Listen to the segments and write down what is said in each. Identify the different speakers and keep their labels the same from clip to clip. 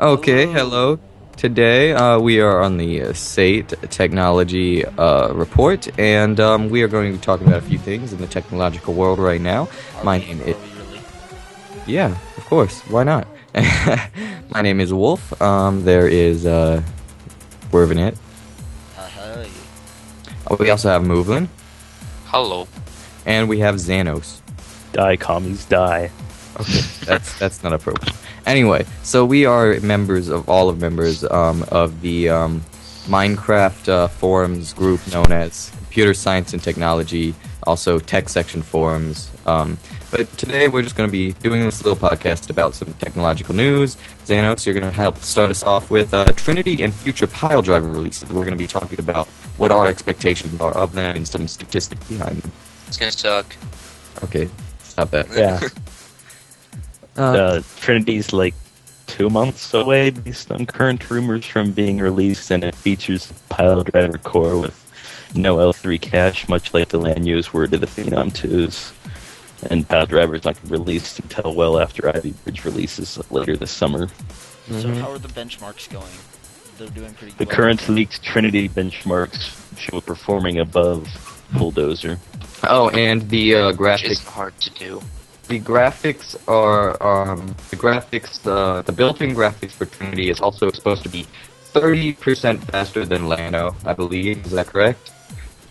Speaker 1: Okay,
Speaker 2: Hello.
Speaker 1: hello. Today we are on the Sate technology report, and we are going to be talking about a few things in the technological world right now.
Speaker 2: Are
Speaker 1: My
Speaker 2: we?
Speaker 1: name is,
Speaker 2: Are we really?
Speaker 1: yeah, of course, why not? My name is Wolf. There is Wervenyt.
Speaker 2: Hey.
Speaker 1: We also have Moovlin,
Speaker 3: Hello.
Speaker 1: and we have Xaanos.
Speaker 4: Die, commies, die.
Speaker 1: Okay, that's not appropriate. Anyway, so we are members of the Minecraft forums group known as Computer Science and Technology, also Tech Section forums. But today we're just going to be doing this little podcast about some technological news. Xanos, you're going to help start us off with Trinity and future Piledriver releases. We're going to be talking about what our expectations are of them and some statistics behind them.
Speaker 3: It's gonna suck.
Speaker 1: Okay, stop that.
Speaker 4: Yeah.
Speaker 1: Uh,
Speaker 4: Trinity's like 2 months away based on current rumors from being released, and it features a Piledriver core with no L3 cache, much like the land use were to the Phenom 2s. And Piledriver is not released until well after Ivy Bridge releases later this summer.
Speaker 2: So
Speaker 1: mhm.
Speaker 2: how are the benchmarks going? They're doing pretty
Speaker 4: The
Speaker 2: well.
Speaker 4: current leaked Trinity benchmarks show it performing above Bulldozer.
Speaker 1: Oh, and the
Speaker 3: Which isn't
Speaker 1: graphics.
Speaker 3: hard to do.
Speaker 1: The graphics are the built-in graphics for Trinity is also supposed to be 30% faster than Lano, I believe. Is that correct?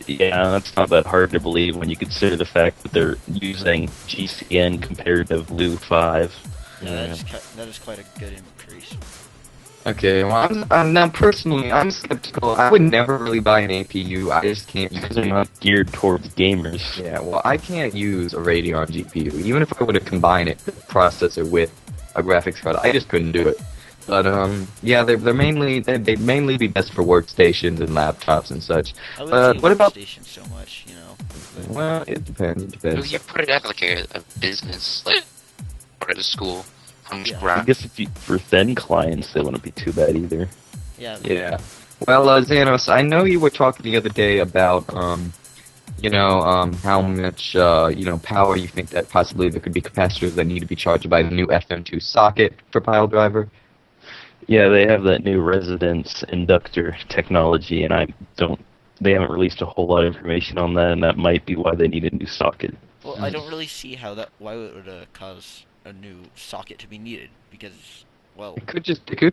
Speaker 4: Yeah, that's not that hard to believe when you consider the fact that they're using GCN compared to Blue 5.
Speaker 2: Yeah,
Speaker 1: Yeah.
Speaker 2: that is quite a good increase.
Speaker 1: Okay. Well, now personally, I'm skeptical. I would never really buy an APU. I just can't use
Speaker 4: Because they're
Speaker 1: it.
Speaker 4: not geared towards gamers.
Speaker 1: Yeah. Well, I can't use a Radeon GPU, even if I were to combine it, the processor with a graphics card. I just couldn't do it. But yeah, they'd mainly be best for workstations and laptops and such.
Speaker 2: I wouldn't say
Speaker 1: But what about?
Speaker 2: workstation so much, you know.
Speaker 1: Well, it depends. It
Speaker 3: Well,
Speaker 1: depends.
Speaker 3: you put it at like a business, like or at a school. I'm just
Speaker 2: Yeah.
Speaker 4: I guess if you, for thin clients, they wouldn't be too bad either.
Speaker 2: Yeah.
Speaker 1: Yeah. Well, Xanos, I know you were talking the other day about how much power you think that possibly there could be capacitors that need to be charged by the new FM2 socket for Piledriver.
Speaker 4: Yeah, they have that new resonance inductor technology, and I don't. They haven't released a whole lot of information on that, and that might be why they need a new socket.
Speaker 2: Well, I don't really see why it would cause a new socket to be needed because, well,
Speaker 1: It could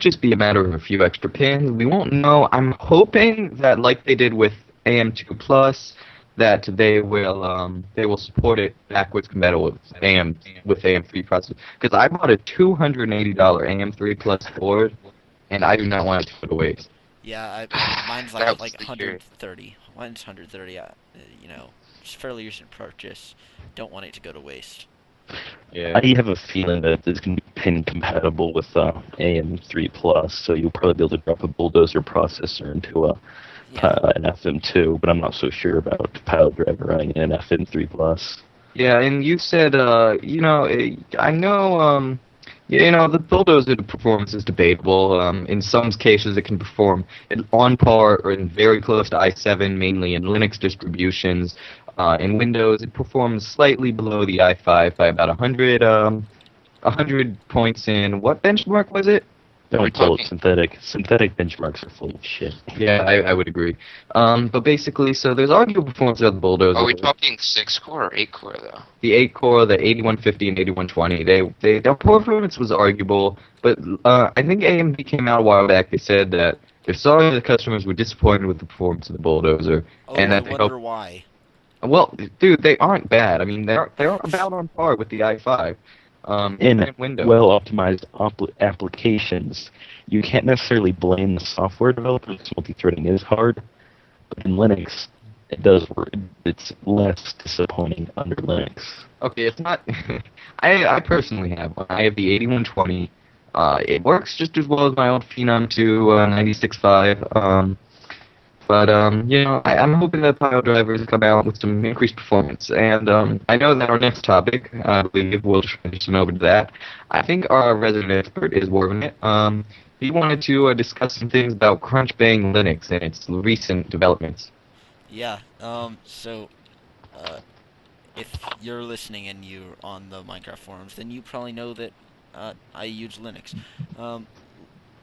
Speaker 1: just be a matter of a few extra pins. We won't know. I'm hoping that like they did with AM2 Plus, that they will support it backwards compatible with AM3 processor. Because I bought a $280 AM3 Plus board, and I do not want it to go to waste.
Speaker 2: yeah, mine's
Speaker 3: that was
Speaker 2: like
Speaker 3: the year.
Speaker 2: 130. Mine's 130. You know, it's fairly recent purchase. Don't want it to go to waste.
Speaker 1: Yeah.
Speaker 4: I have a feeling that it's going to be pin compatible with AM3 Plus, so you'll probably be able to drop a Bulldozer processor into
Speaker 2: Yeah.
Speaker 4: an FM2, but I'm not so sure about Piledriver running in an FM3 Plus.
Speaker 1: Yeah, and you said, I know, the bulldozer performance is debatable. In some cases, it can perform on par or in very close to i7, mainly in Linux distributions. In Windows, it performs slightly below the i5 by about 100 points in what benchmark was it?
Speaker 3: Are we
Speaker 4: Don't call it
Speaker 3: talking?
Speaker 4: synthetic. Synthetic benchmarks are full of shit.
Speaker 1: Yeah, I would agree. But basically, so there's arguable performance of the bulldozer.
Speaker 3: Are we talking 6 core or 8 core though?
Speaker 1: The 8 core, the 8150 and 8120, their performance was arguable, but I think AMD came out a while back. They said that they're sorry the customers were disappointed with the performance of the Bulldozer,
Speaker 2: Oh,
Speaker 1: and
Speaker 2: I
Speaker 1: that they hope.
Speaker 2: wonder why.
Speaker 1: Well, dude, they aren't bad. I mean, they're about on par with the i5. Even
Speaker 4: In
Speaker 1: in Windows.
Speaker 4: well-optimized applications, you can't necessarily blame the software developers. Multi-threading is hard, but in Linux, it does work. It's less disappointing under Linux.
Speaker 1: Okay, it's not. I personally have one. I have the 8120. It works just as well as my old Phenom 2 96.5. But I'm hoping that pile drivers come out with some increased performance. And I know that our next topic, I believe we'll transition over to that. I think our resident expert is Wervenyt. He wanted to discuss some things about Crunch Bang Linux and its recent developments.
Speaker 2: Yeah. Uh, if you're listening and you're on the Minecraft forums, then you probably know that I use Linux. Um,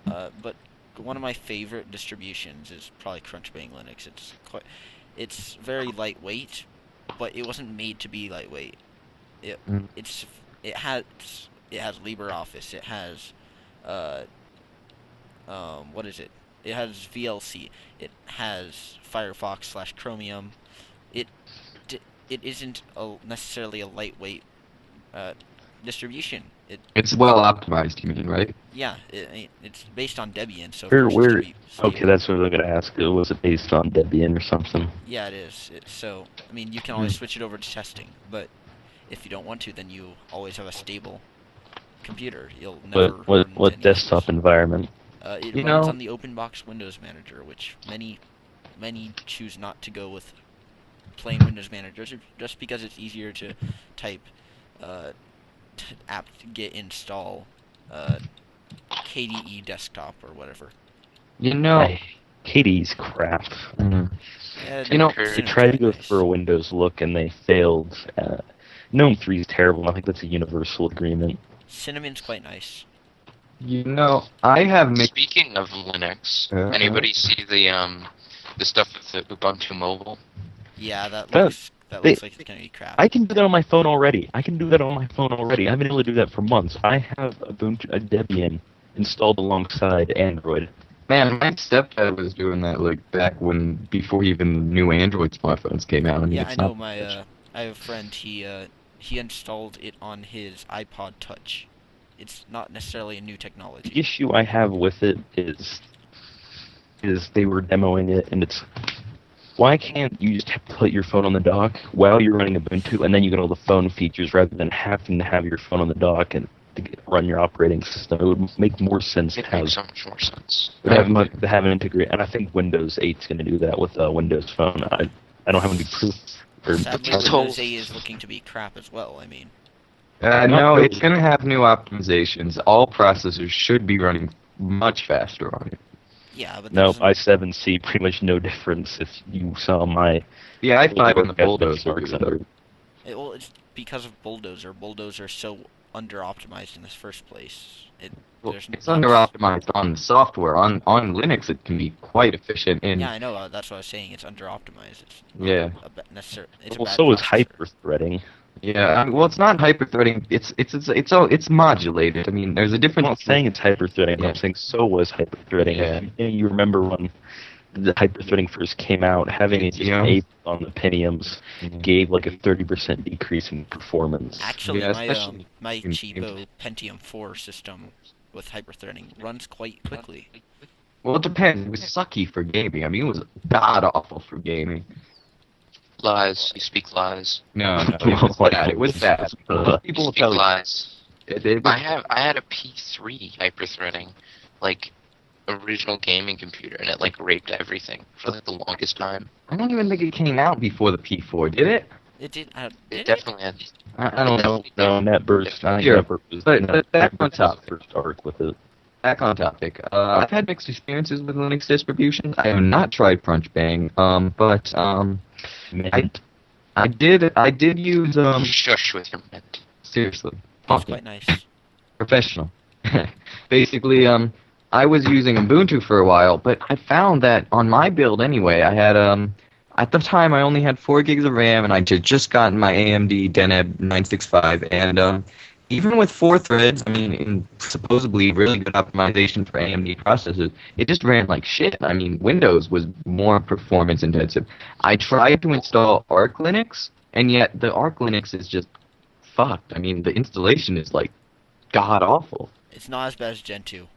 Speaker 2: But one of my favorite distributions is probably Crunchbang Linux. It's very lightweight, but it wasn't made to be lightweight. It
Speaker 1: Mm.
Speaker 2: it's it has LibreOffice. It has uh what is it? It has VLC. It has Firefox/Chromium. It it isn't necessarily a lightweight uh, distribution.
Speaker 1: It's well optimized, you mean, right?
Speaker 2: Yeah, it's based on Debian, so of
Speaker 4: Where,
Speaker 2: course it's
Speaker 4: where?
Speaker 2: gonna be
Speaker 4: Okay,
Speaker 2: stable.
Speaker 4: that's what I was gonna ask. Was it based on Debian or something?
Speaker 2: Yeah, it is. So I mean, you can
Speaker 1: Hmm.
Speaker 2: always switch it over to testing, but if you don't want to, then you always have a stable computer. You'll never
Speaker 4: What
Speaker 2: run
Speaker 4: what
Speaker 2: into
Speaker 4: what
Speaker 2: any
Speaker 4: desktop
Speaker 2: issues.
Speaker 4: environment?
Speaker 2: It
Speaker 1: You
Speaker 2: runs
Speaker 1: know,
Speaker 2: on the OpenBox Windows Manager, which many choose not to go with plain Windows Manager just because it's easier to type uh, apt-get install uh, KDE desktop or whatever.
Speaker 1: you know,
Speaker 4: I Katie's crap.
Speaker 1: mm,
Speaker 2: Yeah,
Speaker 1: You know,
Speaker 4: They
Speaker 2: Cinnamon's
Speaker 4: tried to
Speaker 2: quite
Speaker 4: go
Speaker 2: nice.
Speaker 4: for a Windows look and they failed. GNOME 3 is terrible. I think that's a universal agreement.
Speaker 2: Cinnamon's quite nice.
Speaker 1: I have mixed.
Speaker 3: Speaking of Linux,
Speaker 1: Uh-huh.
Speaker 3: anybody see the stuff with the Ubuntu Mobile?
Speaker 2: Yeah, that
Speaker 4: That-
Speaker 2: looks
Speaker 4: they-
Speaker 2: like it's gonna be crap.
Speaker 4: I can do that on my phone already. I've been able to do that for months. I have a Debian installed alongside Android.
Speaker 1: Man, my stepdad was doing that like before even the new Android smartphones came out. I mean,
Speaker 2: Yeah, I
Speaker 1: it's
Speaker 2: know.
Speaker 1: not much.
Speaker 2: I have a friend. He installed it on his iPod Touch. It's not necessarily a new
Speaker 4: The
Speaker 2: technology.
Speaker 4: issue I have with it is they were demoing it, and it's why can't you just put your phone on the dock while you're running Ubuntu, and then you get all the phone features rather than having to have your phone on the dock and run your operating system? It would make more sense to
Speaker 3: It
Speaker 4: have
Speaker 3: makes so much more sense.
Speaker 4: to have an integrate, and I think Windows 8 is going to do that with Windows Phone. I don't have any proof. Or
Speaker 2: Sadly,
Speaker 3: It's told-
Speaker 2: Windows 8 is looking to be crap as well. I mean,
Speaker 4: Not
Speaker 1: No,
Speaker 4: really.
Speaker 1: it's gonna have new optimizations. All processors should be running much faster on it.
Speaker 2: yeah, but that
Speaker 4: no,
Speaker 2: doesn't-
Speaker 4: i7C pretty much no difference. If you saw my
Speaker 1: The i5 and the
Speaker 4: Work ethic
Speaker 1: Bulldozer
Speaker 4: works
Speaker 1: do better.
Speaker 2: well, it's because of Bulldozer. Bulldozer so under optimized in this first place.
Speaker 1: Well,
Speaker 2: There's
Speaker 1: it's
Speaker 2: not-
Speaker 1: under optimized on the software. On Linux, it can be quite efficient. And
Speaker 2: Yeah, I know. That's what I was saying. It's under optimized. It's not
Speaker 1: Yeah.
Speaker 2: necessary. It's a
Speaker 4: well,
Speaker 2: bad
Speaker 4: so is
Speaker 2: processor.
Speaker 4: hyper-threading.
Speaker 1: yeah, well, it's not hyper-threading. It's modulated. I mean, there's a
Speaker 4: I'm
Speaker 1: difference.
Speaker 4: not saying it's hyper-threading.
Speaker 1: Yeah.
Speaker 4: I'm saying so was hyper-threading.
Speaker 1: Yeah.
Speaker 4: You remember when the hyper-threading first came out, having it just
Speaker 1: Yeah.
Speaker 4: enabled on the Pentiums
Speaker 1: Mhm.
Speaker 4: gave like a 30% decrease in performance.
Speaker 2: Actually,
Speaker 1: Yeah,
Speaker 2: my
Speaker 1: especially
Speaker 2: my
Speaker 1: in
Speaker 2: cheapo Pentium 4 system with hyperthreading runs quite quickly.
Speaker 1: Well, it depends. It was sucky for gaming. I mean, it was god awful for gaming.
Speaker 3: Lies. You speak lies.
Speaker 1: No, it was bad. It was bad.
Speaker 4: Uh,
Speaker 1: People
Speaker 3: You
Speaker 1: will
Speaker 3: speak
Speaker 1: tell you.
Speaker 3: lies.
Speaker 1: It
Speaker 3: I had a P3 hyperthreading, like original gaming computer, and it like raped everything for like the longest time.
Speaker 1: I don't even think it came out before the P4, did it?
Speaker 2: It did.
Speaker 3: It
Speaker 2: Did
Speaker 3: definitely had.
Speaker 1: I don't know.
Speaker 4: No, NetBurst. I think
Speaker 1: Here,
Speaker 4: NetBurst was
Speaker 1: but back on
Speaker 4: NetBurst was
Speaker 1: topic.
Speaker 4: the first arc with it.
Speaker 1: Back on topic. I've had mixed experiences with Linux distributions. I have not tried Crunchbang, but
Speaker 4: Man,
Speaker 1: I did use
Speaker 3: Shush with your mint.
Speaker 1: seriously
Speaker 2: It's
Speaker 1: talking
Speaker 2: quite nice.
Speaker 1: professional. Basically, I was using Ubuntu for a while, but I found that on my build anyway, I had at the time I only had 4 gigs of RAM, and I just gotten my AMD Deneb 965, and even with 4 threads, I mean, in supposedly really good optimization for AMD processors, it just ran like shit. I mean, Windows was more performance intensive. I tried to install Arch Linux, and yet the Arch Linux is just fucked. I mean, the installation is like god awful.
Speaker 2: It's not as bad as Gen 2.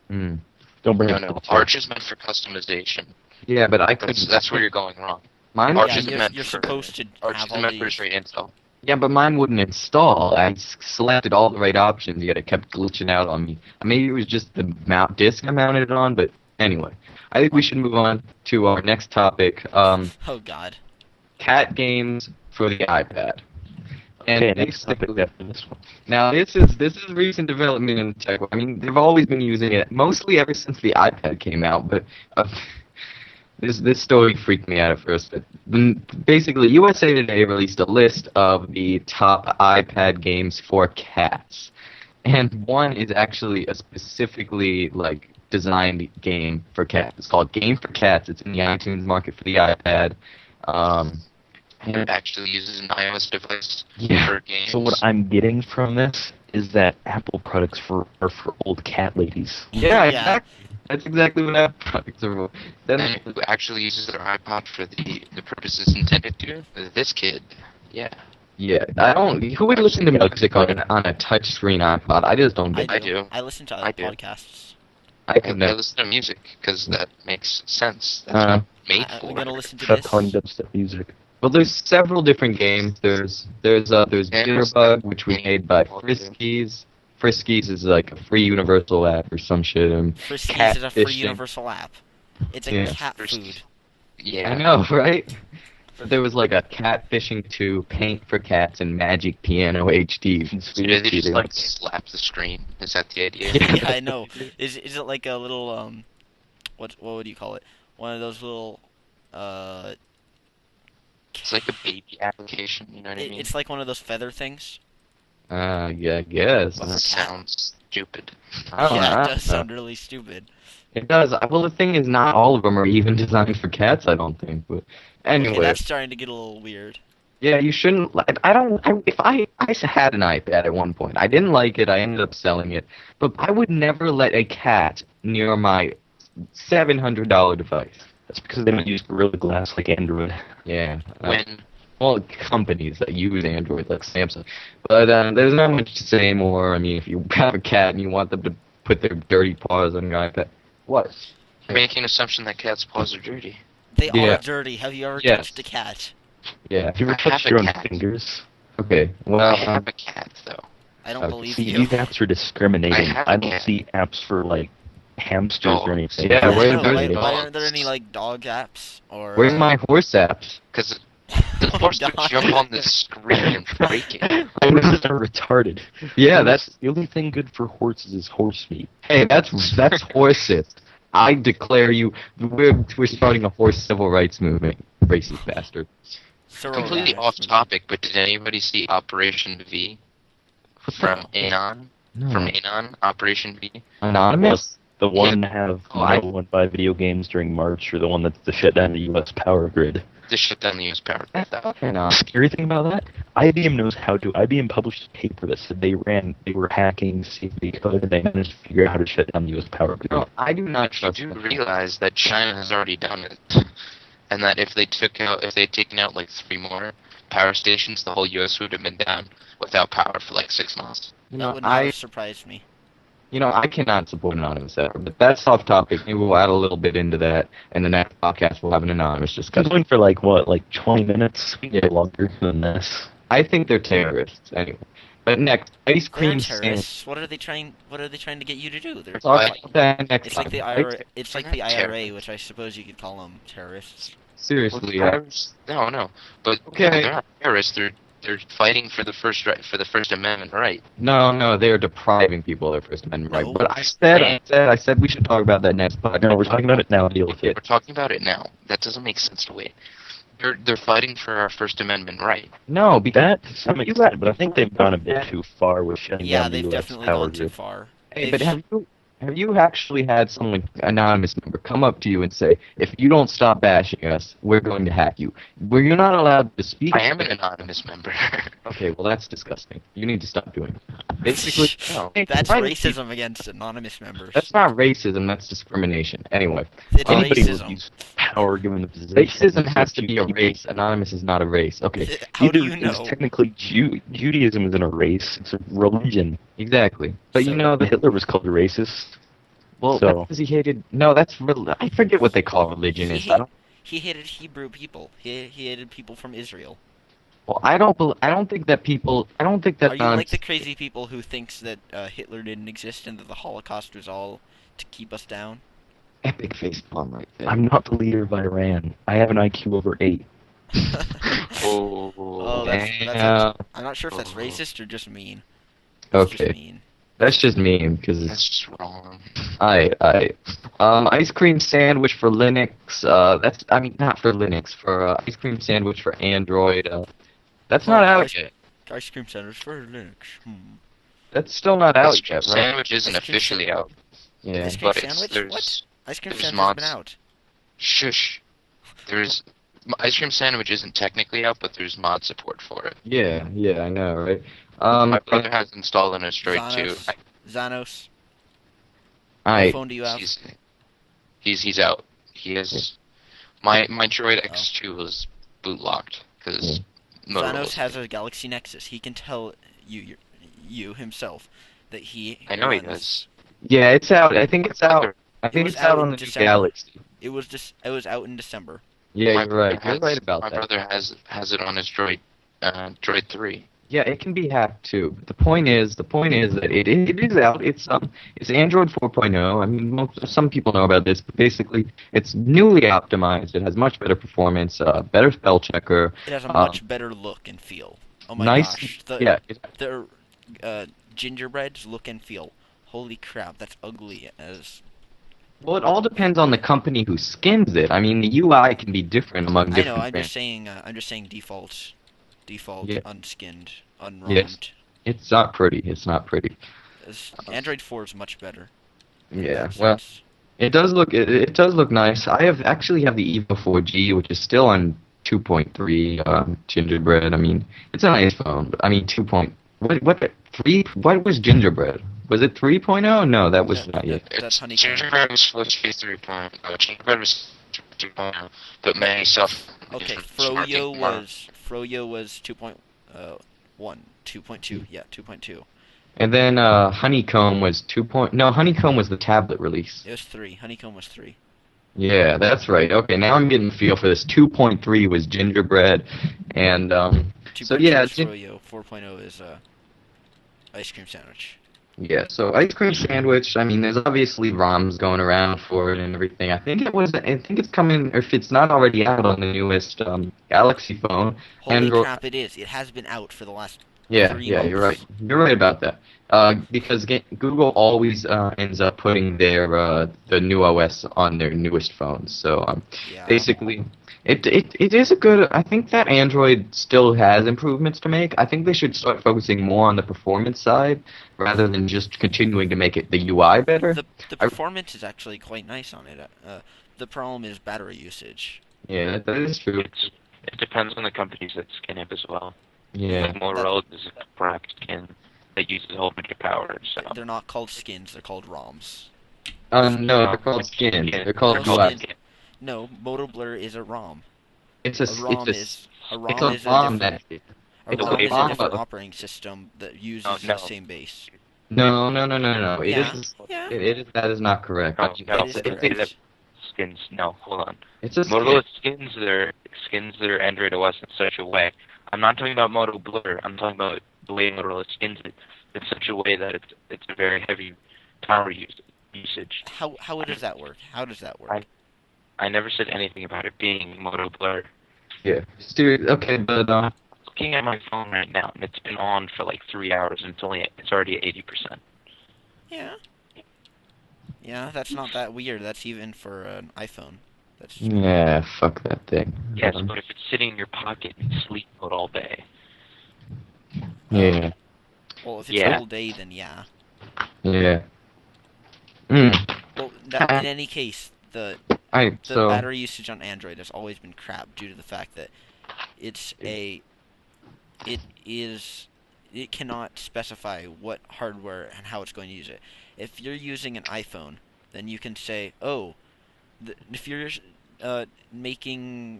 Speaker 1: Hmm.
Speaker 4: don't bring
Speaker 3: No,
Speaker 4: up
Speaker 3: no.
Speaker 4: the
Speaker 3: Arch is meant for customization.
Speaker 1: Yeah, but I couldn't.
Speaker 3: That's where you're going wrong.
Speaker 1: Mine.
Speaker 3: Arch
Speaker 2: Yeah,
Speaker 3: is
Speaker 2: you're,
Speaker 3: meant
Speaker 2: you're
Speaker 3: for-
Speaker 2: supposed to
Speaker 3: Arch
Speaker 2: have
Speaker 3: is
Speaker 2: all
Speaker 3: meant for
Speaker 2: these.
Speaker 3: straight install.
Speaker 1: Yeah, but mine wouldn't install. I selected all the right options, yet it kept glitching out on me. Maybe it was just the disk I mounted it on, but anyway. I think we should move on to our next topic,
Speaker 2: Oh God.
Speaker 1: cat games for the iPad.
Speaker 4: Okay,
Speaker 1: And
Speaker 4: next topic
Speaker 1: basically,
Speaker 4: after this one.
Speaker 1: now this is recent development in tech. I mean, they've always been using it, mostly ever since the iPad came out, but this story freaked me out at first. But basically, USA Today released a list of the top iPad games for cats, and one is actually a specifically like designed game for cats. It's called Game for Cats. It's in the iTunes market for the iPad.
Speaker 3: It actually uses an iOS device
Speaker 1: Yeah.
Speaker 3: for games.
Speaker 4: So what I'm getting from this is that Apple products are for old cat ladies.
Speaker 1: Yeah,
Speaker 2: Yeah.
Speaker 1: exactly. That's exactly what Apple products are for. Then,
Speaker 3: And who actually uses their iPod for the purposes intended to? This kid. Yeah.
Speaker 1: yeah, I don't. Who would listen to music on a touchscreen iPod? I just don't get
Speaker 3: I
Speaker 1: it.
Speaker 3: do.
Speaker 2: I listen to
Speaker 3: I do.
Speaker 2: podcasts.
Speaker 1: I could
Speaker 3: I
Speaker 1: never.
Speaker 3: listen to music because that makes sense. That's what it's made
Speaker 2: I'm
Speaker 3: for.
Speaker 2: gonna listen to
Speaker 4: Stop
Speaker 2: this.
Speaker 4: calling dubstep music.
Speaker 1: Well, there's several different games. There's Gingerbread, which was made by Friskies. Friskies is like a free universal app or some shit. And
Speaker 2: Friskies is a free
Speaker 1: catfishing.
Speaker 2: universal app. It's a
Speaker 1: Yeah.
Speaker 2: cat food.
Speaker 3: Yeah.
Speaker 1: I know, right? But there was like a Catfishing 2, Paint for Cats, and Magic Piano HD.
Speaker 3: So do they just like slap the screen? Is that the idea?
Speaker 2: Yeah, I know. Is it like a little what would you call it? One of those little
Speaker 3: It's like a baby application, you know what I mean?
Speaker 2: it's like one of those feather things.
Speaker 1: Yeah, I guess.
Speaker 3: Well, that sounds stupid.
Speaker 1: I don't know.
Speaker 2: Yeah,
Speaker 1: I
Speaker 2: it
Speaker 1: don't
Speaker 2: does
Speaker 1: know.
Speaker 2: sound really stupid.
Speaker 1: It does. Well, the thing is, not all of them are even designed for cats, I don't think. But anyway,
Speaker 2: Okay, that's starting to get a little weird.
Speaker 1: yeah, you shouldn't. If I had an iPad at one point, I didn't like it. I ended up selling it, but I would never let a cat near my $700 device.
Speaker 4: That's because they don't use Gorilla Glass like Android.
Speaker 1: Yeah.
Speaker 3: When
Speaker 1: Well, companies that use Android, like Samsung. But there's not much to say more. I mean, if you have a cat and you want them to put their dirty paws on your iPad, what?
Speaker 3: you're making an assumption that cats' paws are dirty.
Speaker 2: They
Speaker 1: Yeah.
Speaker 2: are dirty. Have you ever
Speaker 1: Yes.
Speaker 2: touched a cat?
Speaker 1: Yeah.
Speaker 4: Have you ever
Speaker 3: I have
Speaker 4: touched
Speaker 3: a
Speaker 4: your own
Speaker 3: cat.
Speaker 4: fingers?
Speaker 1: Okay. Well,
Speaker 3: I have a cat, though.
Speaker 2: I don't
Speaker 1: Okay.
Speaker 2: believe
Speaker 4: See,
Speaker 2: you.
Speaker 4: these apps are discriminating.
Speaker 3: I have a
Speaker 4: I don't
Speaker 3: cat.
Speaker 4: see apps for like hamsters or anything.
Speaker 1: Yeah,
Speaker 2: I
Speaker 1: where's
Speaker 2: know,
Speaker 1: the-
Speaker 2: why aren't there any like dog apps or?
Speaker 1: where's my horse apps?
Speaker 3: Because the
Speaker 2: Oh,
Speaker 3: horse would
Speaker 2: God.
Speaker 3: jump on the screen and break it.
Speaker 4: Horses are retarded.
Speaker 1: Yeah, that's
Speaker 4: the only thing good for horses is horse meat.
Speaker 1: hey, that's horsist. I declare you. We're starting a horse civil rights movement. Racist bastard.
Speaker 3: Completely
Speaker 2: Sorority.
Speaker 3: off topic, but did anybody see Operation V from Anon?
Speaker 1: No.
Speaker 3: From Anon, Operation V?
Speaker 1: Anonymous.
Speaker 4: The one to have
Speaker 1: Oh, I-
Speaker 4: no one buy video games during March, or the one that's to shut down the U.S. power grid.
Speaker 3: To shut down the U.S. power grid.
Speaker 1: No.
Speaker 4: The scary thing about that, IBM knows how to. IBM published a paper that said they were hacking, see if they could, and they managed to figure out how to shut down the U.S. power grid.
Speaker 1: No, I do not
Speaker 3: You
Speaker 1: trust.
Speaker 3: do realize that China has already done it, and that if they'd taken out like 3 more power stations, the whole U.S. would have been down without power for like 6 months.
Speaker 1: You
Speaker 2: That
Speaker 1: know,
Speaker 2: would not have surprised me.
Speaker 1: I cannot support anonymous ever, but that's off topic. Maybe we'll add a little bit into that, and the next podcast we'll have an anonymous
Speaker 4: It's
Speaker 1: discussion.
Speaker 4: going for like 20 minutes? Yeah, longer than this.
Speaker 1: I think they're terrorists anyway. But next, ice
Speaker 2: They're
Speaker 1: cream sandwich.
Speaker 2: terrorists. What are they trying to get you to do? They're,
Speaker 1: Talk about that next
Speaker 2: it's like the
Speaker 1: time.
Speaker 2: IRA. It's like the
Speaker 3: They're
Speaker 2: IRA,
Speaker 3: terrorists.
Speaker 2: which I suppose you could call them terrorists.
Speaker 1: Seriously,
Speaker 3: No, but
Speaker 1: Okay.
Speaker 3: they're not terrorists. They're fighting for the First Amendment right.
Speaker 1: no, they are depriving people of their First Amendment right.
Speaker 2: No.
Speaker 1: But I said we should talk about that next podcast.
Speaker 4: No, we're talking about it now. Deal with
Speaker 3: We're
Speaker 4: it.
Speaker 3: talking about it now. That doesn't make sense to wait. They're fighting for our First Amendment right.
Speaker 1: No, because
Speaker 4: That to some extent, but I think they've gone a bit too far with shutting
Speaker 2: Yeah,
Speaker 4: down the
Speaker 2: they've
Speaker 4: U.S.
Speaker 2: definitely
Speaker 4: power
Speaker 2: gone too
Speaker 4: grid.
Speaker 2: far.
Speaker 1: hey,
Speaker 2: They've-
Speaker 1: but have you actually had someone anonymous member come up to you and say, if you don't stop bashing us, we're going to hack you? Where you're not allowed to speak.
Speaker 3: I am an anonymous member.
Speaker 1: Okay, well that's disgusting. You need to stop doing it. Basically, no.
Speaker 2: That's
Speaker 1: Right.
Speaker 2: racism against anonymous members.
Speaker 1: That's not racism. That's discrimination. Anyway,
Speaker 2: It's
Speaker 4: Anybody would
Speaker 2: racism.
Speaker 4: use power given the position.
Speaker 1: racism has to be a race. Anonymous is not a race. Okay,
Speaker 2: How do
Speaker 4: Neither
Speaker 2: you
Speaker 4: is
Speaker 2: know?
Speaker 4: technically Judaism isn't a race; it's a religion.
Speaker 1: exactly. But you know that.
Speaker 4: Hitler was called a racist.
Speaker 1: Well,
Speaker 4: So-
Speaker 1: that's because he hated. No, that's I forget what they call religion is. I don't.
Speaker 2: He hated Hebrew people. He hated people from Israel.
Speaker 1: Well, I don't think that people. I don't think that.
Speaker 2: Are you like the crazy people who thinks that Hitler didn't exist and that the Holocaust was all to keep us down?
Speaker 1: epic facepalm right there?
Speaker 4: I'm not the leader of Iran. I have an IQ over 8.
Speaker 2: Oh, that's
Speaker 1: damn.
Speaker 2: I'm not sure if that's racist or just mean. It's
Speaker 1: Okay.
Speaker 2: Just mean.
Speaker 1: That's just mean because it's.
Speaker 3: That's just wrong.
Speaker 1: Ice cream sandwich for Linux. Not for Linux. For ice cream sandwich for Android. That's not out yet.
Speaker 2: Ice cream sandwich for Linux.
Speaker 1: That's still not out
Speaker 3: Ice cream
Speaker 1: yet, right?
Speaker 3: sandwich isn't
Speaker 2: Ice cream
Speaker 3: officially out.
Speaker 1: Yeah.
Speaker 2: Ice cream
Speaker 3: but
Speaker 2: sandwich? What? Ice cream
Speaker 3: there's
Speaker 2: sandwich has
Speaker 3: mods.
Speaker 2: been out.
Speaker 3: Shush. There's ice cream sandwich isn't technically out, but there's mod support for it.
Speaker 1: Yeah, yeah, I know, right?
Speaker 3: My brother has installed on his Droid too.
Speaker 2: Xaanos.
Speaker 1: I
Speaker 2: What phone do you have?
Speaker 3: He's out. He is. My Droid X2 was boot locked because
Speaker 2: Xaanos has a Galaxy Nexus. He can tell you himself that he.
Speaker 3: I know he
Speaker 2: runs-
Speaker 3: does.
Speaker 1: Yeah, it's out. I think it's out. I think
Speaker 2: was
Speaker 1: it's out
Speaker 2: out
Speaker 1: on
Speaker 2: in
Speaker 1: the new
Speaker 2: December.
Speaker 1: Galaxy.
Speaker 2: It was out in December.
Speaker 1: Yeah,
Speaker 3: My
Speaker 1: you're right.
Speaker 3: brother
Speaker 1: You're right about
Speaker 3: My
Speaker 1: that.
Speaker 3: brother has it on his Droid 3.
Speaker 1: Yeah, it can be hacked too. The point is that it is out. It's Android 4.0. I mean, some people know about this, but basically, it's newly optimized. It has much better performance, better spell checker.
Speaker 2: It has a much better look and feel. Oh my
Speaker 1: nice.
Speaker 2: gosh!
Speaker 1: Yeah.
Speaker 2: The Gingerbread's look and feel. Holy crap! That's ugly as.
Speaker 1: Well, it all depends on the company who skins it. I mean, the UI can be different among
Speaker 2: I
Speaker 1: different
Speaker 2: know. I'm
Speaker 1: brands.
Speaker 2: just saying default,
Speaker 1: Yeah.
Speaker 2: unskinned, unrommed.
Speaker 1: Yes. It's not pretty. It's not pretty.
Speaker 2: Android 4 is much better.
Speaker 1: Yeah. Well, it does look nice. I actually have the Evo 4G, which is still on 2.3 Gingerbread. I mean, it's a nice phone, but I mean 2. What 3? What was Gingerbread? Was it 3.0? No, that was not yet.
Speaker 2: That's honeycomb.
Speaker 3: Gingerbread was supposed to be 3.0. Gingerbread was 2.0, but many self.
Speaker 2: Okay,
Speaker 3: smart
Speaker 2: Froyo
Speaker 3: technology-
Speaker 2: was 2.2. Yeah, 2.2.
Speaker 1: And then Honeycomb was 2. No, Honeycomb was the tablet release.
Speaker 2: It was 3. Honeycomb was 3.
Speaker 1: Yeah, that's right. Okay, now I'm getting the feel for this. 2.3 was Gingerbread, and
Speaker 2: 2.2
Speaker 1: so yeah,
Speaker 2: is Froyo. 4.0 is ice cream sandwich.
Speaker 1: yeah. So ice cream sandwich. I mean, there's obviously ROMs going around for it and everything. I think it's coming, or if it's not already out on the newest Galaxy phone.
Speaker 2: Holy
Speaker 1: Android.
Speaker 2: crap! It is. It has been out for the last.
Speaker 1: Yeah,
Speaker 2: 3
Speaker 1: yeah,
Speaker 2: months.
Speaker 1: you're right. You're right about that. Because Google always ends up putting their the new OS on their newest phones. So
Speaker 2: Yeah.
Speaker 1: basically, it is a good. I think that Android still has improvements to make. I think they should start focusing more on the performance side rather than just continuing to make the UI better.
Speaker 2: The performance is actually quite nice on it. The problem is battery usage.
Speaker 1: Yeah, that is true.
Speaker 4: It depends on the companies that skin it as well.
Speaker 1: Yeah.
Speaker 4: Like Motorola is a cracked skin that uses a whole bunch of power. So
Speaker 2: They're not called skins. They're called ROMs.
Speaker 1: No, they're called skins. They're called
Speaker 2: No,
Speaker 1: UI.
Speaker 2: skin. No, Moto Blur is a ROM.
Speaker 1: It's
Speaker 2: A ROM is a
Speaker 1: it's a
Speaker 2: different.
Speaker 1: ROM that.
Speaker 2: A
Speaker 1: It's
Speaker 2: ROM is a
Speaker 1: ROM,
Speaker 2: different
Speaker 1: but-
Speaker 2: operating system that uses
Speaker 4: Oh,
Speaker 2: the
Speaker 4: no.
Speaker 2: same base.
Speaker 1: No. It
Speaker 2: Yeah.
Speaker 1: is.
Speaker 2: Yeah.
Speaker 1: It is. That is not correct.
Speaker 4: No,
Speaker 1: I mean,
Speaker 4: no,
Speaker 2: It is
Speaker 1: it's-
Speaker 2: correct.
Speaker 1: it's-
Speaker 4: skins. No, hold on.
Speaker 1: It's a
Speaker 4: Motorola skins their Android OS in such a way. I'm not talking about Moto Blur. I'm talking about the way Motorola skins it in such a way that it's a very heavy power usage.
Speaker 2: How does that work? How does that work?
Speaker 4: I never said anything about it being Moto Blur.
Speaker 1: Yeah. Okay, but
Speaker 4: Looking at my phone right now, and it's been on for like 3 hours, and it's already at 80%.
Speaker 2: Yeah. Yeah, that's not that weird. That's even for an iPhone. That's
Speaker 1: yeah, fuck that thing.
Speaker 4: Yes, but if it's sitting in your pocket in sleep mode all day,
Speaker 1: Yeah.
Speaker 2: well, if it's
Speaker 4: Yeah.
Speaker 2: all day, then yeah.
Speaker 1: Yeah.
Speaker 2: Well, in any case, the
Speaker 1: So
Speaker 2: battery usage on Android has always been crap due to the fact that it cannot specify what hardware and how it's going to use it. If you're using an iPhone, then you can say, oh, if you're making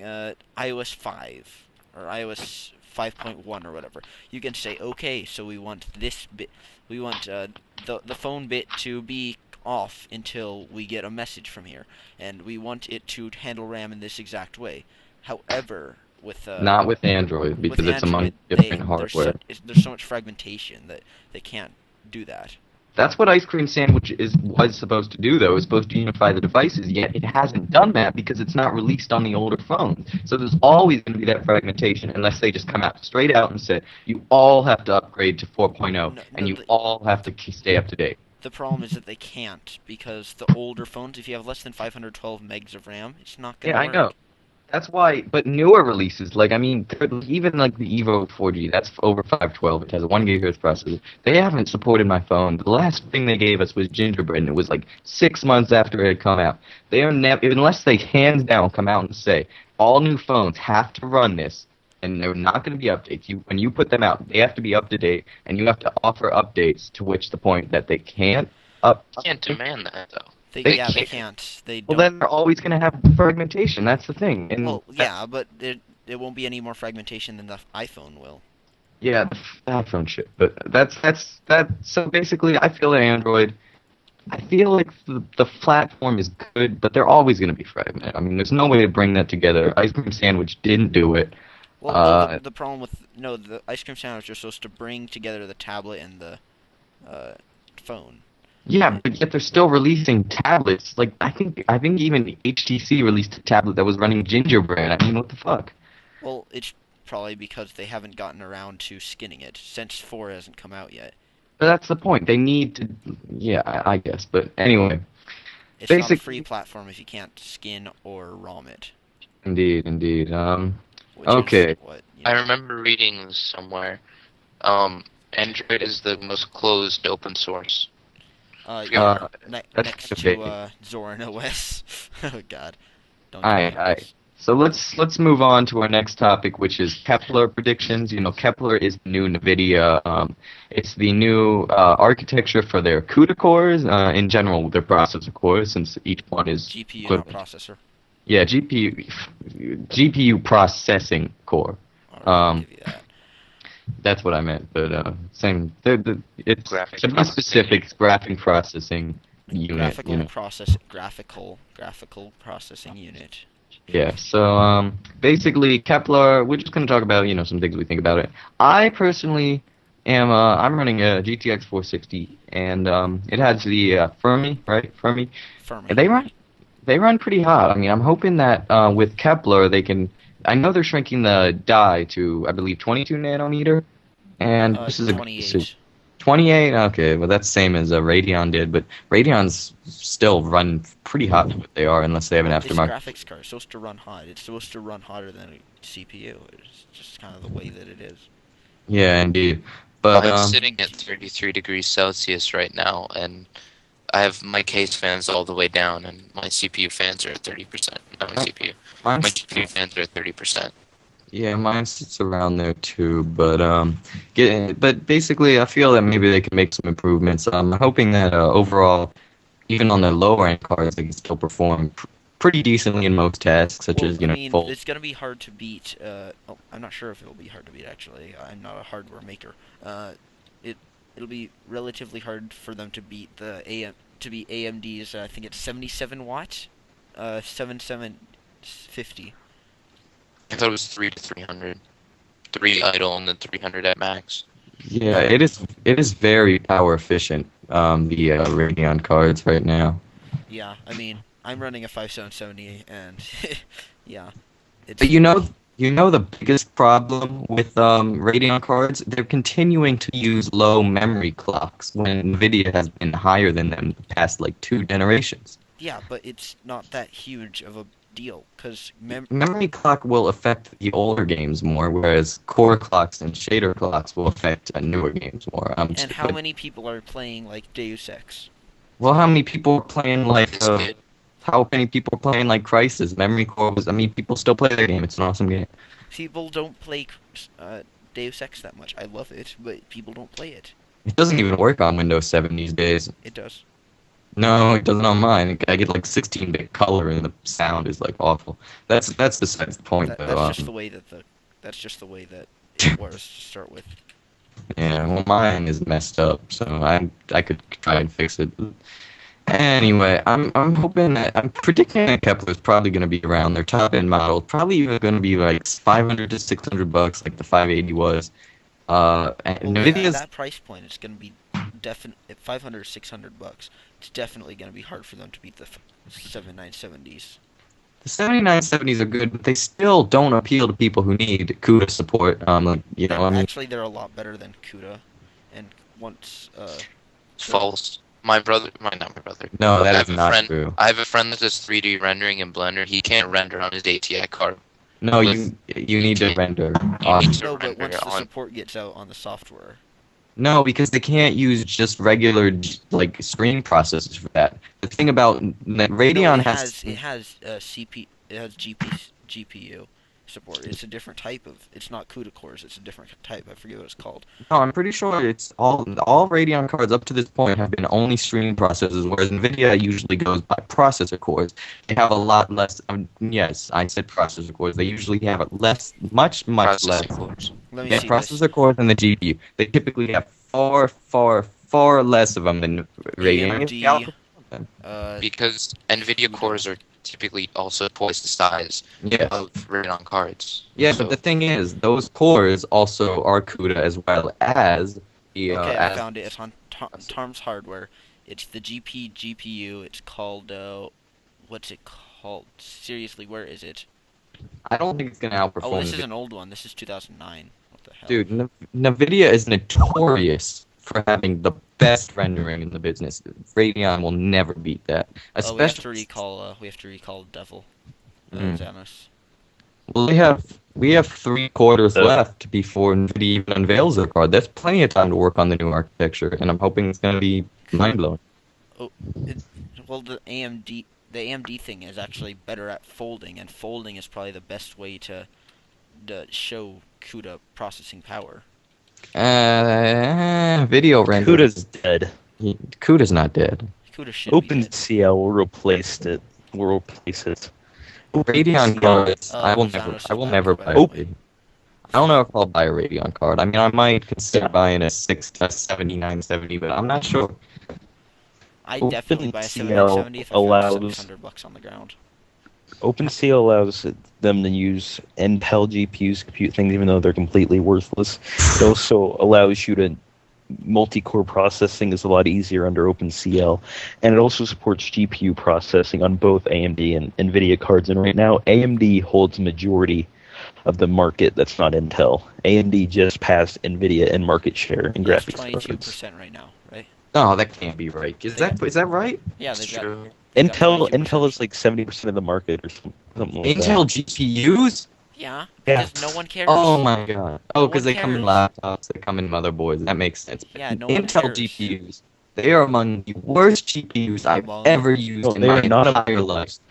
Speaker 2: iOS 5 or iOS 5.1 or whatever, you can say, okay, so we want this bit, we want the phone bit to be off until we get a message from here, and we want it to handle RAM in this exact way. However, with
Speaker 1: not with Android because
Speaker 2: with
Speaker 1: it's among
Speaker 2: Android,
Speaker 1: different hardware.
Speaker 2: There's so much fragmentation that they can't do that.
Speaker 1: That's what Ice Cream Sandwich was supposed to do, though. It's supposed to unify the devices, yet it hasn't done that because it's not released on the older phones. So there's always going to be that fragmentation unless they just come out straight out and say, you all have to upgrade to 4.0, and you all have to stay up to date.
Speaker 2: The problem is that they can't, because the older phones, if you have less than 512 megs of RAM, it's not going to work.
Speaker 1: Yeah, I know. That's why, but newer releases, like, I mean, even like the Evo 4G, that's over 512. It has a 1 gigahertz processor. They haven't supported my phone. The last thing they gave us was Gingerbread, and it was like 6 months after it had come out. They are never, unless they hands down come out and say, all new phones have to run this, and they're not going to be updates. When you put them out, they have to be up to date, and you have to offer updates, to which the point that they can't
Speaker 3: Can't demand that though.
Speaker 2: They can't. They
Speaker 1: Well,
Speaker 2: don't.
Speaker 1: then they're always going to have fragmentation. That's the thing. And
Speaker 2: Well, yeah, but there won't be any more fragmentation than the iPhone will.
Speaker 1: yeah, the iPhone shit. But that's. So basically, I feel that Android. I feel like the platform is good, but they're always going to be fragmented. I mean, there's no way to bring that together. Ice Cream Sandwich didn't do it.
Speaker 2: Well, no, the problem with the ice cream sandwich are supposed to bring together the tablet and the phone.
Speaker 1: Yeah, but yet they're still releasing tablets. Like I think even HTC released a tablet that was running Gingerbread. I mean, what the fuck?
Speaker 2: Well, it's probably because they haven't gotten around to skinning it since 4 hasn't come out yet.
Speaker 1: But that's the point. They need to. Yeah, I guess. But anyway,
Speaker 2: It's not a
Speaker 1: Basic-
Speaker 2: free platform if you can't skin or ROM it.
Speaker 1: indeed.
Speaker 2: Which
Speaker 1: Okay.
Speaker 2: Is what,
Speaker 3: I remember reading somewhere, Android is the most closed open source.
Speaker 2: Yeah,
Speaker 1: that's
Speaker 2: next
Speaker 1: okay.
Speaker 2: to Zorin OS. Oh God. Don't
Speaker 1: Aye. So let's move on to our next topic, which is Kepler predictions. You know, Kepler is the new NVIDIA. It's the new architecture for their CUDA cores, in general, their processor cores, since each one is
Speaker 2: GPU, not processor.
Speaker 1: Yeah, GPU processing core.
Speaker 2: Alright, I'll give you that.
Speaker 1: That's what I meant, but same. It's
Speaker 3: Graphic
Speaker 1: to be specific, graphic processing unit.
Speaker 2: Graphical processing unit.
Speaker 1: Yeah. So basically, Kepler. We're just gonna talk about some things we think about it. I personally am. I'm running a GTX 460, and it has the Fermi, right? Fermi. And they run pretty hot. I mean, I'm hoping that with Kepler they can. I know they're shrinking the die to, I believe, 22 nanometer, and this is
Speaker 2: 28.
Speaker 1: 28. Okay, well that's same as Radeon did, but Radeons still run pretty hot what they are, unless they have an
Speaker 2: It's a
Speaker 1: aftermarket.
Speaker 2: graphics card. It's supposed to run hot. It's supposed to run hotter than a CPU. It's just kind of the way that it is.
Speaker 1: Yeah, indeed. But
Speaker 3: I'm sitting at 33 degrees Celsius right now, and I have my case fans all the way down, and my CPU fans are at 30%. Not my CPU. My GPU fans are at 30%.
Speaker 1: yeah, mine sits around there too. But but basically, I feel that maybe they can make some improvements. I'm hoping that overall, even on the lower end cards, they can still perform pretty decently in most tasks, such as
Speaker 2: I mean,
Speaker 1: full.
Speaker 2: it's gonna be hard to beat. I'm not sure if it'll be hard to beat. Actually, I'm not a hardware maker. It'll be relatively hard for them to beat AMD's. I think it's 77 watt, 7750.
Speaker 3: I thought it was 3 to 300. 3 idle and then 300 at max.
Speaker 1: Yeah, it is very power efficient. The Radeon cards right now.
Speaker 2: Yeah, I mean, I'm running a 5770, and yeah, it's.
Speaker 1: But you know the biggest problem with Radeon cards? They're continuing to use low memory clocks when NVIDIA has been higher than them the past, like, 2 generations.
Speaker 2: Yeah, but it's not that huge of a deal, because
Speaker 1: Memory clock will affect the older games more, whereas core clocks and shader clocks will affect newer games more.
Speaker 2: and how many people are playing, like, Deus Ex?
Speaker 1: Well, how many people are playing, like,
Speaker 3: It's good.
Speaker 1: how many people are playing, like, Crysis? Memory core was, I mean, people still play that game. It's an awesome game.
Speaker 2: People don't play Deus Ex that much. I love it, but people don't play it.
Speaker 1: It doesn't even work on Windows 7 these days.
Speaker 2: It does.
Speaker 1: No, it doesn't on mine. I get like 16-bit color and the sound is like awful. That's besides the point though.
Speaker 2: That's just the way that it was to start with.
Speaker 1: Yeah, well, mine is messed up, so I could try and fix it. Anyway, I'm predicting that Kepler is probably going to be around their top end model, probably even going to be like $500 to $600, like the 580 was. And
Speaker 2: Well,
Speaker 1: Nvidia's
Speaker 2: at that price point, it's going to be at $500 or $600. It's definitely going to be hard for them to beat the 7970s.
Speaker 1: the 7970s are good, but they still don't appeal to people who need CUDA support.
Speaker 2: Actually, they're a lot better than CUDA, and once
Speaker 3: False. Not my brother.
Speaker 1: No, that
Speaker 3: I
Speaker 1: is
Speaker 3: have a
Speaker 1: not
Speaker 3: friend.
Speaker 1: true.
Speaker 3: I have a friend that does 3D rendering in Blender. He can't render on his ATI card.
Speaker 1: No,
Speaker 3: with-
Speaker 1: you need to render.
Speaker 3: You need to
Speaker 2: No, but
Speaker 3: render
Speaker 2: once the
Speaker 3: on.
Speaker 2: support gets out on the software.
Speaker 1: No, because they can't use just regular like screen processors for that. The thing about Radeon
Speaker 2: No,
Speaker 1: has
Speaker 2: it has GPU support. It's a different type of. It's not CUDA cores. It's a different type. I forget what it's called.
Speaker 1: No, I'm pretty sure it's all Radeon cards up to this point have been only streaming processors, whereas NVIDIA usually goes by processor cores. They have a lot less. Yes, I said processor cores. They usually have much less.
Speaker 3: Processing cores.
Speaker 2: Let me
Speaker 1: Yeah,
Speaker 2: see
Speaker 1: processor cores than the GPU. They typically have far less of them than Radeon.
Speaker 2: AMD,
Speaker 3: Because NVIDIA cores are typically also twice the size
Speaker 1: Yeah.
Speaker 3: of Radeon cards.
Speaker 1: Yeah,
Speaker 3: So,
Speaker 1: but the thing is, those cores also are CUDA as well as the.
Speaker 2: Okay, I
Speaker 1: as
Speaker 2: found it. It's on Tarm's hardware. It's the GPGPU. It's called. What's it called? Seriously, where is it?
Speaker 1: I don't think it's gonna outperform.
Speaker 2: Oh, this is an old one. This is 2009. What the hell?
Speaker 1: Dude, NVIDIA is notorious for having the best rendering in the business. Radeon will never beat that.
Speaker 2: Oh, we have to
Speaker 1: Especially,
Speaker 2: recall. We have to recall Devil.
Speaker 1: Mhm.
Speaker 2: Xaanos.
Speaker 1: well, we have 3 quarters
Speaker 4: Uh,
Speaker 1: left before NVIDIA even unveils their card. That's plenty of time to work on the new architecture, and I'm hoping it's gonna be mind blowing.
Speaker 2: Well, the AMD thing is actually better at folding, and folding is probably the best way to show CUDA processing power.
Speaker 1: Video render.
Speaker 4: CUDA's dead.
Speaker 1: CUDA's not dead.
Speaker 2: CUDA should be dead.
Speaker 4: OpenCL will replace it. Will replace it.
Speaker 1: Radeon cards. I will
Speaker 2: Xaanos
Speaker 1: never
Speaker 2: is
Speaker 1: buy.
Speaker 2: back.
Speaker 1: A Radeon. I don't know if I'll buy a Radeon card. I mean, I might consider buying a 7970, but I'm not sure.
Speaker 2: I'd definitely buy a
Speaker 4: OpenCL
Speaker 2: 7970 if I
Speaker 4: allows-
Speaker 2: found $600 on the ground.
Speaker 4: OpenCL allows them to use Intel GPUs to compute things even though they're completely worthless. It also allows you to multi-core processing is a lot easier under OpenCL, and it also supports GPU processing on both AMD and NVIDIA cards. And right now, AMD holds majority of the market. That's not Intel. AMD just passed NVIDIA in market share in
Speaker 2: It's
Speaker 4: graphics cards.
Speaker 2: 22% right now, right?
Speaker 1: No, that can't be right. Is that right?
Speaker 2: Yeah,
Speaker 3: it's
Speaker 2: they've got.
Speaker 3: true.
Speaker 2: They've got
Speaker 4: Intel
Speaker 2: 22%.
Speaker 4: is like 70% of the market or something like
Speaker 1: Intel
Speaker 4: that.
Speaker 1: GPUs?
Speaker 2: Yeah,
Speaker 4: Yeah.
Speaker 2: because no one cares.
Speaker 1: Oh my god. Oh,
Speaker 2: No
Speaker 1: because
Speaker 2: one
Speaker 1: they come in
Speaker 2: cares.
Speaker 1: laptops, they come in motherboards. That makes sense.
Speaker 2: Yeah, no one
Speaker 1: Intel
Speaker 2: cares.
Speaker 1: GPUs. They are among the worst GPUs I've
Speaker 2: Among-
Speaker 1: ever used
Speaker 4: No,
Speaker 1: in
Speaker 4: they
Speaker 1: my
Speaker 4: are not
Speaker 1: entire
Speaker 4: among the
Speaker 1: life.
Speaker 4: worst.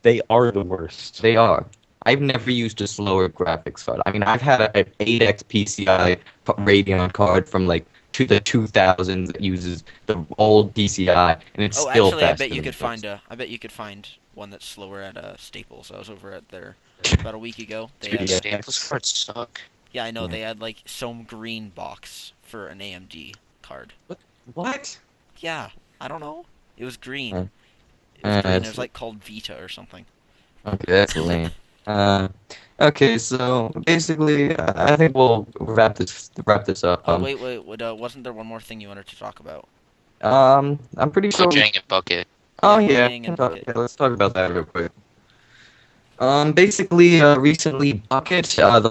Speaker 4: They are the worst.
Speaker 1: They are. I've never used a slower graphics card. I mean, I've had an 8x PCI Radeon card from like the 2000s that uses the old PCI, and it's
Speaker 2: Oh,
Speaker 1: still
Speaker 2: actually, I
Speaker 1: faster
Speaker 2: bet you
Speaker 1: than
Speaker 2: could
Speaker 1: this.
Speaker 2: find I bet you could find one that's slower at Staples. I was over at their about a week ago. They
Speaker 3: Dude,
Speaker 2: had,
Speaker 1: Yeah.
Speaker 3: Staples cards suck.
Speaker 2: yeah, I know
Speaker 1: Yeah.
Speaker 2: they had like some green box for an AMD card.
Speaker 1: What?
Speaker 2: Yeah, I don't know. It was green.
Speaker 1: Huh.
Speaker 2: It was green. It
Speaker 1: it's-
Speaker 2: was like called Vita or something.
Speaker 1: Okay, that's lame. Okay, so basically, I think we'll wrap this up.
Speaker 2: Oh wait, wasn't there one more thing you wanted to talk about?
Speaker 1: I'm pretty sure.
Speaker 3: Mojang and Bucket.
Speaker 1: Oh
Speaker 2: Yeah,
Speaker 1: yeah,
Speaker 2: Mojang and Bucket.
Speaker 1: okay, let's talk about that real quick. Basically, recently Bucket, the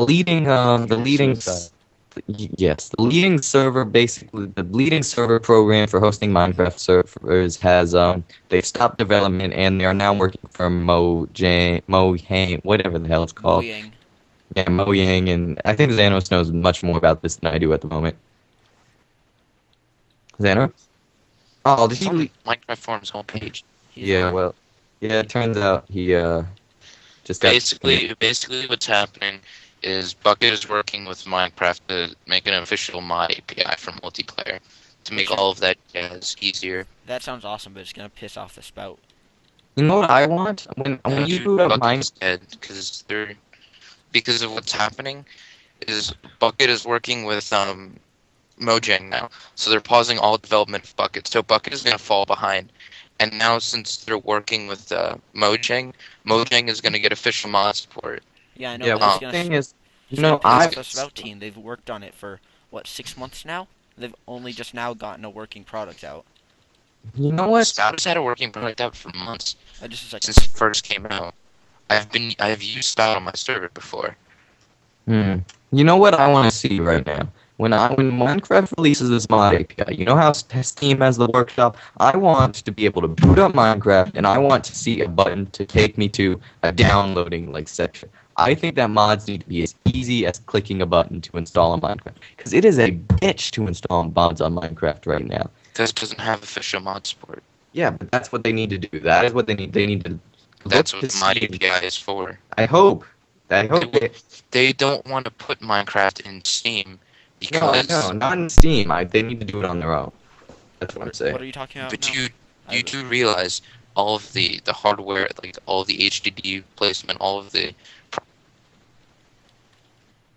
Speaker 1: leading server, basically the leading server program for hosting Minecraft servers has they've stopped development and they are now working for Mojang, whatever the hell it's called.
Speaker 2: Mojang.
Speaker 1: Yeah, Mojang, and I think Xaanos knows much more about this than I do at the moment. Xaanos? Oh, did
Speaker 3: It's
Speaker 1: he?
Speaker 3: on Minecraft Forums homepage.
Speaker 2: He's
Speaker 1: Yeah,
Speaker 2: not-
Speaker 1: well, yeah. It turns out he just got
Speaker 3: Basically, what's happening is Bucket is working with Minecraft to make an official mod API for multiplayer to make all of that jazz easier.
Speaker 2: That sounds awesome, but it's gonna piss off the spout.
Speaker 1: You know what I want? When you boot up
Speaker 3: Bucket's
Speaker 1: Minecraft,
Speaker 3: dead because of what's happening is Bucket is working with Mojang now, so they're pausing all development of Bucket. So Bucket is gonna fall behind, and now since they're working with Mojang is gonna get official mod support.
Speaker 2: Yeah, I know.
Speaker 1: yeah.
Speaker 2: but
Speaker 1: Well,
Speaker 2: it's
Speaker 1: the
Speaker 2: gonna
Speaker 1: thing is,
Speaker 2: it's
Speaker 1: you know,
Speaker 2: gonna piss
Speaker 1: I
Speaker 2: off the spout team. They've worked on it for what 6 months now. They've only just now gotten a working product out.
Speaker 1: you know what?
Speaker 3: Scout has had a working product out for months
Speaker 2: Just a second.
Speaker 3: since it first came out. I've used Scout on my server before.
Speaker 1: You know what I want to see right now? When Minecraft releases this mod API, you know how Steam has the workshop? I want to be able to boot up Minecraft, and I want to see a button to take me to a downloading like section. I think that mods need to be as easy as clicking a button to install on Minecraft, because it is a bitch to install mods on Minecraft right now.
Speaker 3: Because it doesn't have official mod support.
Speaker 1: Yeah, but that's what they need to do. That is what they need. They need to.
Speaker 3: That's
Speaker 1: look
Speaker 3: what
Speaker 1: to
Speaker 3: the mod
Speaker 1: Steam.
Speaker 3: API is for.
Speaker 1: I hope. I hope
Speaker 3: They don't want to put Minecraft in Steam
Speaker 1: No,
Speaker 3: because.
Speaker 1: not in Steam. They need to do it on their own. That's what I'm saying.
Speaker 2: What are you talking about?
Speaker 3: But
Speaker 2: now?
Speaker 3: you do realize all of the hardware, like all of the HDD placement, all of the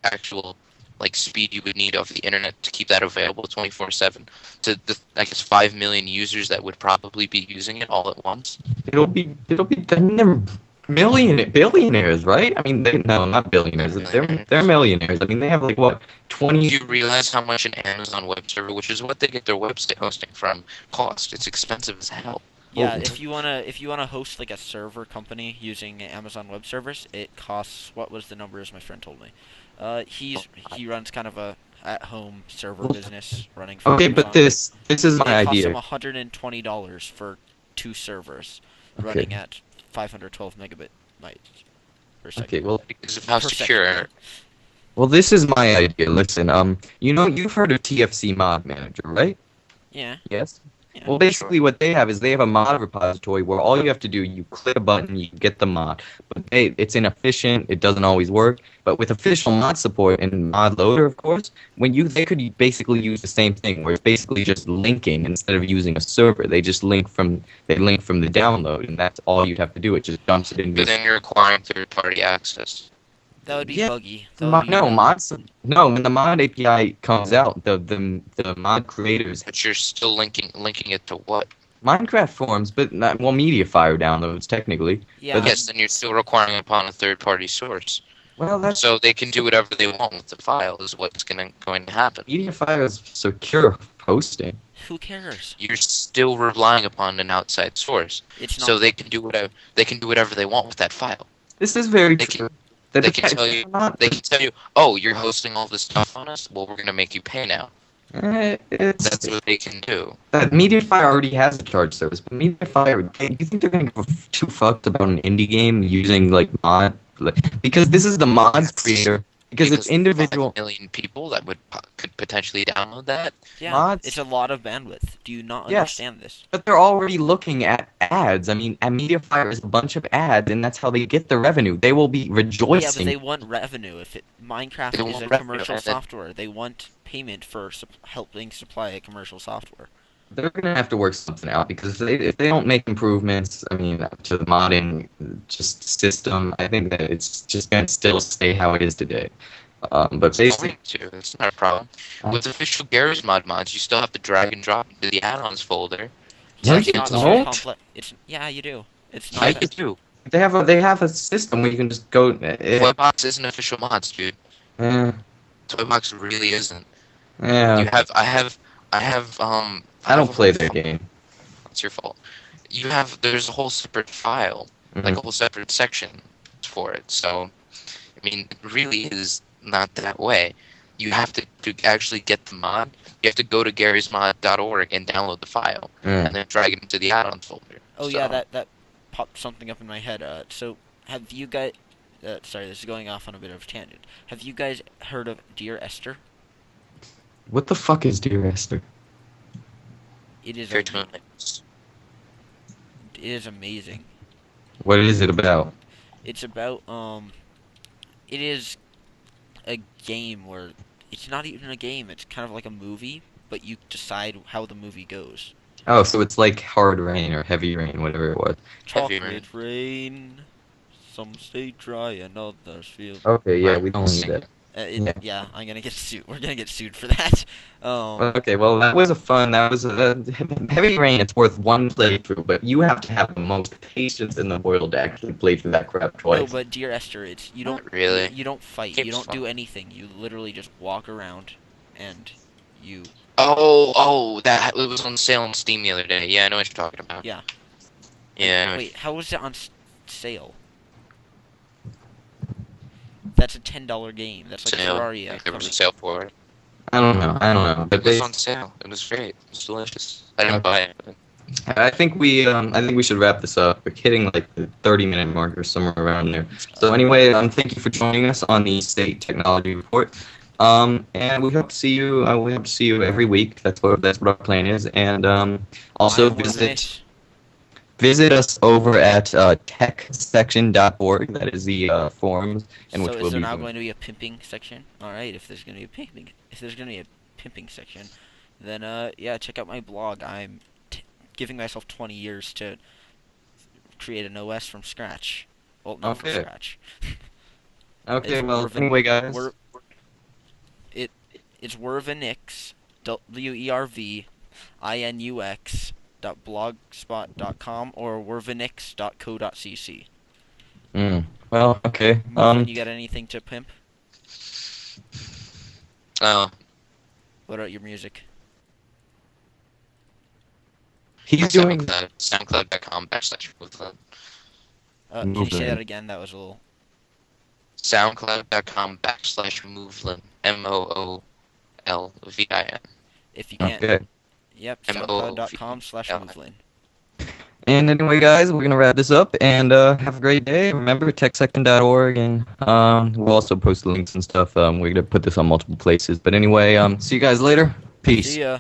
Speaker 3: actual like speed you would need of the internet to keep that available 24/7 to the I guess 5 million users that would probably be using it all at once.
Speaker 1: It'll be. I mean, they're billionaires, right? I mean, no, not billionaires. They're millionaires. I mean, they have like what,
Speaker 3: Do
Speaker 1: 20.
Speaker 3: you realize how much an Amazon web server, which is what they get their website hosting from, cost? It's expensive as hell.
Speaker 2: Yeah,
Speaker 1: Oh.
Speaker 2: if you wanna host like a server company using Amazon Web Service, it costs, what was the number as my friend told me. He runs kind of a at-home server business running for
Speaker 1: Okay,
Speaker 2: Amazon.
Speaker 1: but this is my
Speaker 2: It costs him
Speaker 1: idea.
Speaker 2: $120 for 2 servers
Speaker 1: Okay.
Speaker 2: running at 512 megabit bytes per second.
Speaker 1: Okay, well,
Speaker 3: Because of how
Speaker 2: Per
Speaker 3: secure.
Speaker 2: second.
Speaker 1: this is my idea. Listen, you've heard of TFC Mod Manager, right?
Speaker 2: Yeah.
Speaker 1: Yes.
Speaker 2: Yeah.
Speaker 1: Well, basically, what they have is they have a mod repository where all you have to do, you click a button, you get the mod. But it's inefficient. It doesn't always work. But with official mod support and mod loader, of course, they could basically use the same thing, where it's basically just linking instead of using a server. They link from the download, and that's all you'd have to do. It just dumps it in.
Speaker 3: But then you're requiring third-party access.
Speaker 2: That would be
Speaker 1: Yeah.
Speaker 2: buggy. That would be
Speaker 1: No,
Speaker 2: really-
Speaker 1: when the mod API comes out, the mod creators
Speaker 3: But you're still linking it to what?
Speaker 1: Minecraft forms, but not, well, MediaFire downloads technically.
Speaker 2: Yeah.
Speaker 3: Yes, then you're still requiring upon a third-party source.
Speaker 1: Well, that's
Speaker 3: So they can do whatever they want with the file is what's going to happen.
Speaker 1: MediaFire's secure hosting.
Speaker 2: Who cares?
Speaker 3: You're still relying upon an outside source.
Speaker 2: It's not.
Speaker 3: So they can do whatever they want with that file.
Speaker 1: This is very
Speaker 3: They
Speaker 1: true.
Speaker 3: They can tell you they can tell you, "Oh, you're hosting all this stuff on us. Well, we're going to make you pay now." That's what they can do.
Speaker 1: That MediaFire already has a charge service, but MediaFire, do you think they're gonna give two fucks about an indie game using like mod? Because this is the mods creator. Because it's individual.
Speaker 3: 5 million people that could potentially download that.
Speaker 2: Yeah,
Speaker 1: mods-
Speaker 2: it's a lot of bandwidth. Do you not
Speaker 1: Yes.
Speaker 2: understand this?
Speaker 1: But they're already looking at ads. I mean, at MediaFire is a bunch of ads, and that's how they get the revenue. They will be
Speaker 2: Yeah, but
Speaker 1: rejoicing.
Speaker 2: they want revenue. Minecraft
Speaker 3: They
Speaker 2: is
Speaker 3: want
Speaker 2: a
Speaker 3: revenue,
Speaker 2: commercial
Speaker 3: and then-
Speaker 2: software. They want payment for helping supply a commercial software.
Speaker 1: They're gonna have to work something out because if they don't make improvements, I mean, to the modding just system, I think that it's just gonna still stay how it is today. But basically,
Speaker 3: It's not a problem. With official Garry's mods, you still have to drag and drop into the add-ons folder.
Speaker 1: Yeah,
Speaker 2: It's
Speaker 1: you
Speaker 2: not
Speaker 1: don't.
Speaker 2: very complex. Yeah, you do. It's not.
Speaker 3: I
Speaker 2: that-
Speaker 3: do.
Speaker 1: they have a system where you can just go.
Speaker 3: Toybox isn't official mods, dude. Toybox really isn't.
Speaker 1: Yeah,
Speaker 3: I have
Speaker 1: I don't play their game.
Speaker 3: It's your fault. There's a whole separate file,
Speaker 1: Mm-hmm.
Speaker 3: like a whole separate section for it. So, I mean, it really is not that way. You have to actually get the mod. You have to go to garysmod.org and download the file, and then drag it into the add-ons folder.
Speaker 2: Oh
Speaker 3: So,
Speaker 2: yeah, that popped something up in my head. So have you guys? Sorry, this is going off on a bit of a tangent. Have you guys heard of Dear Esther?
Speaker 1: What the fuck is Dear Esther?
Speaker 2: It is.
Speaker 3: Fair
Speaker 2: It
Speaker 3: to
Speaker 2: is amazing.
Speaker 1: What is it about?
Speaker 2: It's about It is a game where it's not even a game. It's kind of like a movie, but you decide how the movie goes.
Speaker 1: Oh, so it's like Hard Rain or Heavy Rain, whatever it was.
Speaker 3: Heavy
Speaker 2: Chocolate rain. Some stay dry and others feel.
Speaker 1: Okay, yeah, we don't need that.
Speaker 2: Yeah, I'm gonna get sued. We're gonna get sued for that.
Speaker 1: Okay, well, that was Heavy Rain. It's worth one playthrough, but you have to have the most patience in the world to actually play through that crap
Speaker 2: No,
Speaker 1: twice.
Speaker 2: but Dear Esther, you don't
Speaker 3: Not really.
Speaker 2: You don't fight.
Speaker 3: Game's
Speaker 2: You don't do
Speaker 3: fun.
Speaker 2: anything. You literally just walk around, and you.
Speaker 3: That it was on sale on Steam the other day. Yeah, I know what you're talking about.
Speaker 2: Yeah.
Speaker 3: Yeah.
Speaker 2: Wait, how was it on sale? That's a $10 game. That's like
Speaker 3: Sale.
Speaker 2: Terraria.
Speaker 3: There was a
Speaker 2: coming-
Speaker 3: sale for it.
Speaker 1: I don't know. But
Speaker 3: It was on sale. It was great. It was delicious. I didn't buy it. But
Speaker 1: I think we should wrap this up. We're hitting like the 30-minute mark or somewhere around there. So anyway, thank you for joining us on the State Technology Report. And we hope to see you. We hope to see you every week. That's what our plan is. And also visit us over at techsection.org. That is the forums in which
Speaker 2: So
Speaker 1: we'll
Speaker 2: is there
Speaker 1: be.
Speaker 2: now going to be a pimping section? All right, if there's going to be a pimping section, then yeah, check out my blog. I'm giving myself 20 years to create an OS from scratch. Well, not from
Speaker 1: Okay.
Speaker 2: scratch.
Speaker 1: Okay.
Speaker 2: It's
Speaker 1: Well, anyway, guys.
Speaker 2: It's Wervenix, WERVINUX.blogspot.com or wervenix.co.cc.
Speaker 1: Well, okay.
Speaker 2: Moovlin, you got anything to pimp?
Speaker 3: Oh,
Speaker 2: What about your music?
Speaker 1: He's doing.
Speaker 3: SoundCloud.com/Moovlin.
Speaker 2: Can you say
Speaker 1: Moovlin.
Speaker 2: that again? That was a little...
Speaker 3: SoundCloud.com/Moovlin. MOOLVIN.
Speaker 2: If you can't...
Speaker 1: Okay.
Speaker 2: Yep,
Speaker 3: MOOVLIN.
Speaker 2: soundcloud.com/Moovlin.
Speaker 1: And anyway, guys, we're gonna wrap this up and have a great day. Remember techsection.org, and we'll also post links and stuff. We're gonna put this on multiple places. But anyway, see you guys later. Peace.
Speaker 2: See ya.